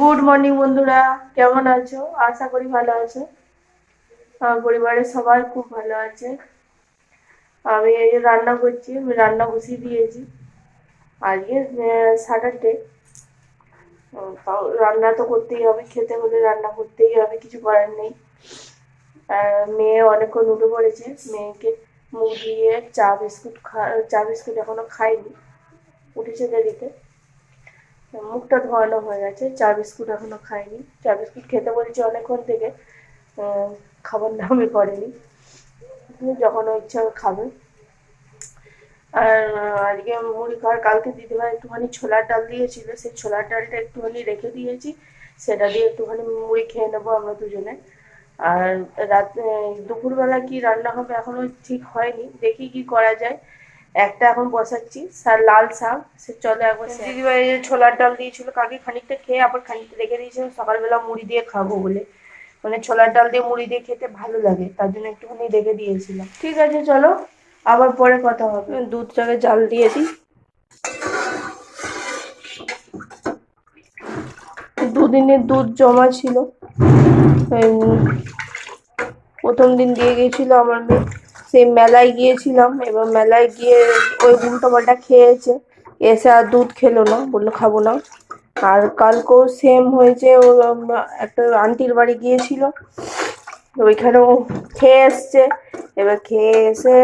Good morning বন্ধুরা, কেমন আছো? আশা করি ভালো আছো। আমার পরিবারের সবাই খুব ভালো আছে। আমি এই যে রান্না করছি, আমি রান্না বসিয়ে দিয়েছি। আজকে স্যাটারডে, রান্না তো করতেই হবে, খেতে হলে রান্না করতেই হবে, কিছু করার নেই। মেয়ে অনেকক্ষণ উঠে পড়েছে, মেয়েকে মুখ দিয়ে চা বিস্কুট এখনো খাইনি, উঠেছে দেরিতে। মুখটা ধোয়ানো হয়ে গেছে, চা বিস্কুট এখনো খাইনি। চা বিস্কুট খেতে বলছি অনেকক্ষণ থেকে, খাবার নামই করেনি, যখন ইচ্ছা খাবে। আর আজকে মুড়ি খাওয়ার, কালকে দিদিভাই একটুখানি ছোলার ডাল দিয়েছিল, সেই ছোলার ডালটা একটুখানি রেখে দিয়েছি, সেটা দিয়ে একটুখানি মুড়ি খেয়ে নেবো আমরা দুজনে। আর রাতে দুপুরবেলা কি রান্না হবে এখনো ঠিক হয়নি, দেখি কি করা যায়। একটা এখন বসাচ্ছি, লাল শাক, সে চলো একবার দিদিভাই ছোলার ডাল দিয়েছিল কালকে, খানিকটা খেয়ে আবার খানিকটা রেখে দিয়েছিলাম সকালবেলা মুড়ি দিয়ে খাবো বলে। মানে ছোলার ডাল দিয়ে মুড়ি দিয়ে খেতে ভালো লাগে, তার জন্য একটুখানি রেখে দিয়েছিলাম। ঠিক আছে, চলো আবার পরে কথা হবে। দুধটাকে জাল দিয়ে দিই। দুদিনের দুধ জমা ছিল, প্রথম দিন দিয়ে গেছিল আমার মেয়ে, সেই মেলায় গিয়েছিলাম, এবার মেলায় গিয়ে ওই উল্টো পাল্টা খেয়েছে, এসে আর দুধ খেলো না, বললো খাবো না। আর কালকেও সেম হয়েছে, ও একটা আন্টির বাড়ি গিয়েছিল, ওইখানেও খেয়ে এসছে, এবার খেয়ে এসে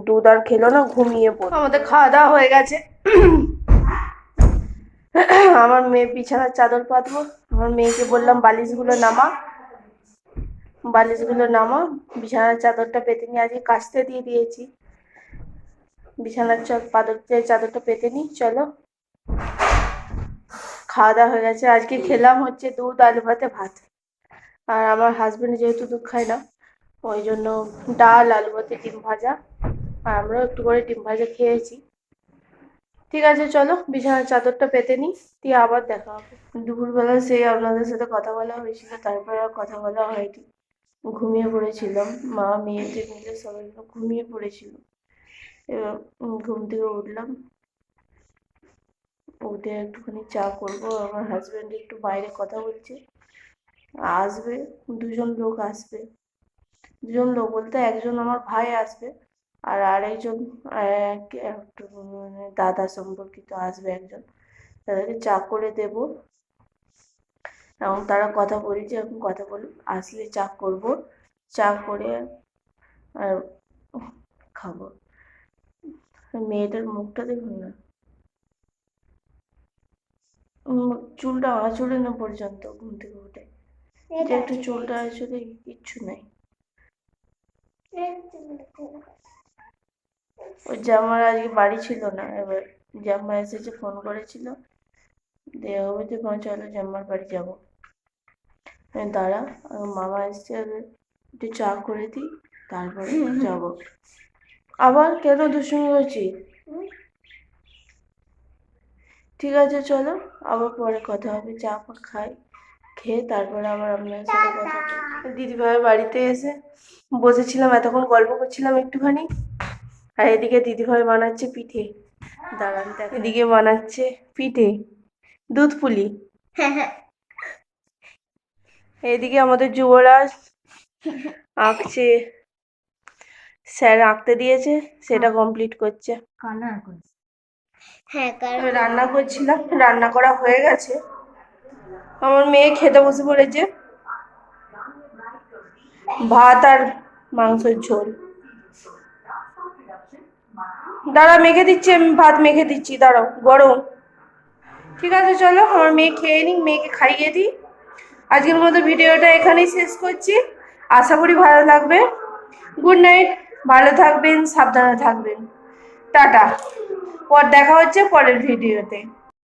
দুধ আর খেলো না, ঘুমিয়ে পড়লো। আমাদের খাওয়া দাওয়া হয়ে গেছে। আমার মেয়ে বিছানার চাদর পাতবো, আমার মেয়েকে বললাম বালিশগুলো নামা, বিছানার চাদরটা পেতে নিয়ে আজকে কাচতে দিয়ে দিয়েছি। বিছানার চাদরটা পেতে নিই, চলো। খাওয়া দাওয়া হয়ে গেছে, আজকে খেলাম হচ্ছে দুধ আলু ভাতে ভাত। আর আমার হাজবেন্ড যেহেতু দুধ খায় না, ওই জন্য ডাল আলু ভাতে ডিম ভাজা, আর আমরাও একটু করে ডিম ভাজা খেয়েছি। ঠিক আছে, চলো বিছানার চাদরটা পেতে নিই, দিয়ে আবার দেখা হবে। দুপুরবেলা সেই আপনাদের সাথে কথা বলা হয়েছিল, তারপরে আর কথা বলা হয়নি, ঘুমিয়ে পড়েছিলাম। মা মেয়েদের মিলে সবাই ঘুমিয়ে পড়েছিল। এবার ঘুম থেকে উঠলাম, উঠে একটুখানি চা করবো। আমার হাজবেন্ড একটু বাইরে কথা বলছে, আসবে, দুজন লোক আসবে। দুজন লোক বলতে একজন আমার ভাই আসবে, আর আরেকজন একটু মানে দাদা সম্পর্কিত আসবে একজন, তাদেরকে চা করে দেব। এবং তারা কথা বলছে, এখন কথা বল, আসলে চা করব, চা করে আর খাবো। মেয়েটার মুখটা দেখুন না, চুলটা আঁচড়ে না পর্যন্ত ঘুম থেকে উঠে, এটা একটু চুলটা আঁচড়ে, কিচ্ছু নাই। ওই জামার আজকে বাড়ি ছিল না, এবার জামা এসেছে, ফোন করেছিল, দেওয়া হবে যে চলো জাম্মার বাড়ি যাবো। দাঁড়া, মামা এসছে, একটু চা করে দিই, তারপরে যাব। আবার কেন দুষ্টুমি করছি? ঠিক আছে, চলো আবার পরে কথা হবে, চা খাই, খেয়ে তারপরে আবার আপনার সাথে কথা বলবো। দিদিভাইয়ের বাড়িতে এসে বসেছিলাম, এতক্ষণ গল্প করছিলাম একটুখানি। আর এদিকে দিদিভাই বানাচ্ছে পিঠে, দাঁড়ান, এদিকে বানাচ্ছে পিঠে, দুধ পুলি। এদিকে আমাদের যুবরাজ আঁকছে, স্যার আঁকতে দিয়েছে, সেটা কমপ্লিট করছে। রান্না করছিলাম, রান্না করা হয়ে গেছে, আমার মেয়ে খেতে বসে পড়েছে, ভাত আর মাংসের ঝোল। দাঁড়া, মেখে দিচ্ছি, আমি ভাত মেখে দিচ্ছি, দাঁড়াও, গরম। ঠিক আছে, চলো আমার মেয়ে খেয়ে নিক, মেয়েকে খাইয়ে দিই। আজকের মতো ভিডিওটা এখানেই শেষ করছি, আশা করি ভালো লাগবে। গুড নাইট, ভালো থাকবেন, সাবধানে থাকবেন, টাটা। দেখা হচ্ছে পরের ভিডিওতে।